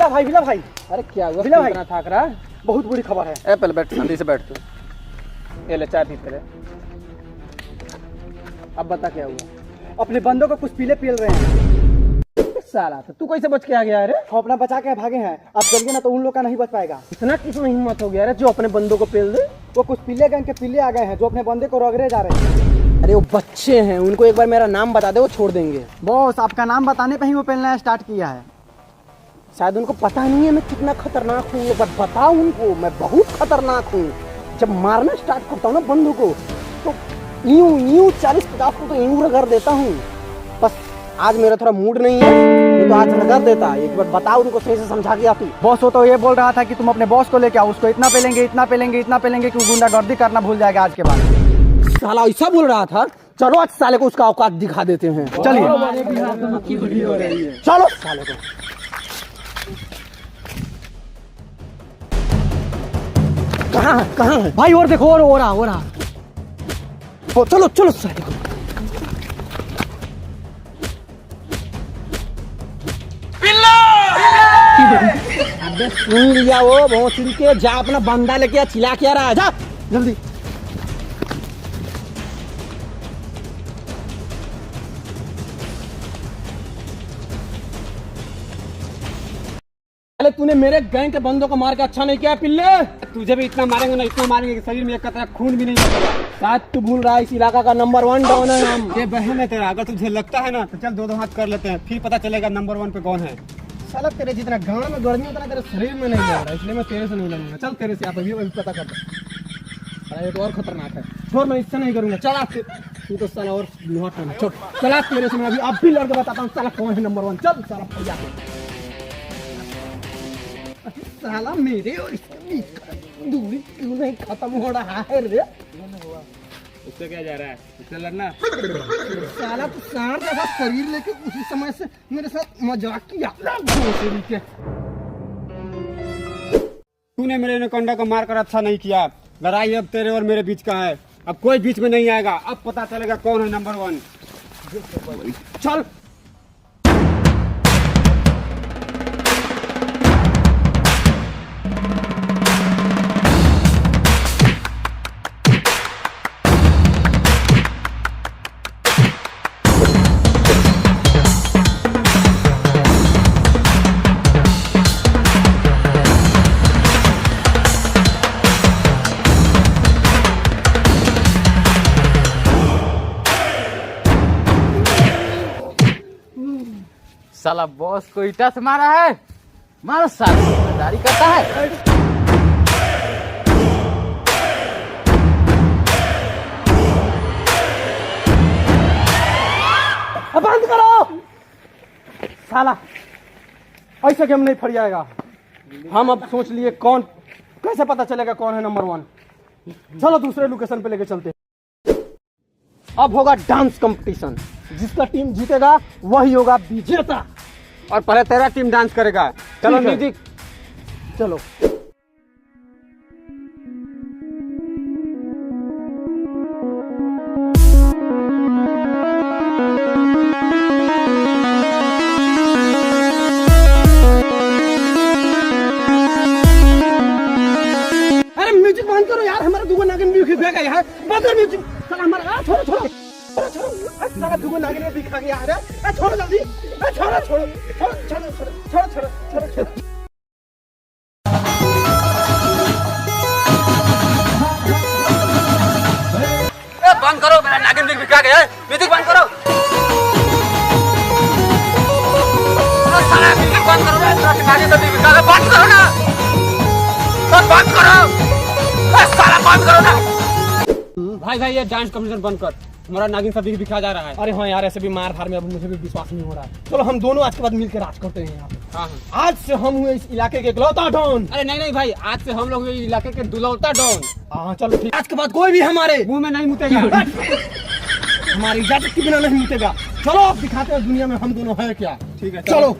Villa भाई। अरे क्या हुआ? विला भाई इतना थक रहा? बहुत बुरी खबर है। ए पहले बैठ, शांति से बैठ तू। ये ले चाय पी पहले। अब बता क्या हुआ? अपने बंदों को कुछ पीले पील रहे हैं। साला तो तू कैसे बच के आ गया? अरे हम अपना बचा के भागे हैं, अब चलिए ना तो उन लोग का नहीं बच पाएगा। इतना किसमें हिम्मत हो गया अरे जो अपने बंदों को पेल दे? वो कुछ पीले गैंग के पीले आ गए हैं जो अपने बंदे को रगड़े जा रहे हैं। अरे वो बच्चे हैं, उनको एक बार मेरा नाम बता दे, वो छोड़ देंगे। बॉस आपका नाम बताने पे ही वो पेलना स्टार्ट किया है। शायद उनको पता नहीं है मैं कितना खतरनाक हूँ, एक बार बताओ उनको मैं बहुत खतरनाक हूँ। जब मारना स्टार्ट करता हूँ ना बंदों को तो यूं 40-50 को तो यूं रगड़ देता हूँ। बस आज मेरा थोड़ा मूड नहीं है, नहीं तो आज रगड़ देता। एक बार बताओ उनको सही से समझा के आती। बॉस वो तो ये बोल रहा था कि तुम अपने बॉस को लेके आओ, उसको इतना पेलेंगे कि वो गुंडागर्दी करना भूल जाएगा आज के बाद। साला ऐसा बोल रहा था? चलो आज साले को उसका औकात दिखा देते हैं। चलिए चलो साले को। कहाँ है भाई? और देखो, और रहा। चलो साले को। अबे सुन लिया वो भोंसड़ी के, जा अपना बंदा लेके आ, चिल्ला क्या रहा है? जा जल्दी। अरे तूने मेरे गैंग के बंदों को मार के अच्छा नहीं किया पिल्ले। तुझे भी इतना मारेंगे ना, इतना मारेंगे कि शरीर में एक कतरा खून भी नहीं बचेगा। शायद तू भूल रहा है इस इलाका का नंबर 1 डॉन है हम। ये बहन है तेरा, अगर तुझे लगता है ना तो चल दो हाथ कर लेते हैं, फिर पता चलेगा नंबर 1 पे कौन है। साला तेरे जितना गांव में गर्मी उतना तेरे शरीर में नहीं लग रहा, इसलिए मैं तेरे से नहीं लड़ूंगा। चल तेरे से आप अभी पता कर दे। अरे ये तो और खतरनाक है, छोड़ मैं इससे नहीं करूंगा। चल आप तू तो साला और लोहाट है, छोड़। चल आप तेरे से मैं अभी लड़के बताता हूँ साला कौन है नंबर 1। चल साला भैया साला मेरे और इसके बीच का दूरी क्यों नहीं खत्म हो रहा है रे? उससे क्या जा रहा है? उससे लड़ना। साला तू सांड जैसा शरीर लेके उसी समय से मेरे साथ मजाक किया। तूने मेरे एनाकोंडा को मारकर अच्छा नहीं किया। लड़ाई अब तेरे और मेरे बीच का है, अब कोई बीच में नहीं आएगा। अब पता चलेगा कौन है नंबर 1। चल साला बॉस को ईटा से मारा है, मारो साला जिम्मेदारी करता है। अब बंद करो साला, ऐसे गेम नहीं फड़ जाएगा। हम अब सोच लिए कौन, कैसे पता चलेगा कौन है नंबर 1। चलो दूसरे लोकेशन पे लेके चलते हैं। अब होगा डांस कंपटीशन, जिसका टीम जीतेगा वही होगा विजेता। और पहले तेरा टीम डांस करेगा। चलो ठीक है। म्यूजिक। चलो अरे म्यूजिक बंद करो यार, हमारा दुगो नागिन भी खिला गया है। बंद कर म्यूजिक। साला हमारा छोड़ो साला दुगो नागिन भी खा गया है। छोड़ो जल्दी, छोड़ो। बंद करो, मेरा नागिन भी बिका गया है। म्यूजिक बंद करो। साला म्यूजिक बंद करो, नागिन भी बिका गया। बंद करो ना, बंद करो। साला बंद करो ना। भाई ये डांस कंपटीशन बंद कर, हमारा नागिन सभी दिखा जा रहा है। अरे हाँ यार, ऐसे भी मार धार में अब मुझे भी विश्वास नहीं हो रहा है। चलो हम दोनों आज के बाद मिलकर राज करते हैं यहाँ पे। हाँ। आज से हम हुए इस इलाके के इकलौता डॉन। अरे नहीं भाई, आज से हम लोग ये इलाके के दुलौता डॉन। हाँ चलो ठीक। आज के बाद कोई भी हमारे मुंह में नहीं मुतेगा। हमारी इजाजत के बिना नहीं मुतेगा। चलो अब दिखाते हैं दुनिया में हम दोनों है क्या। ठीक है चलो।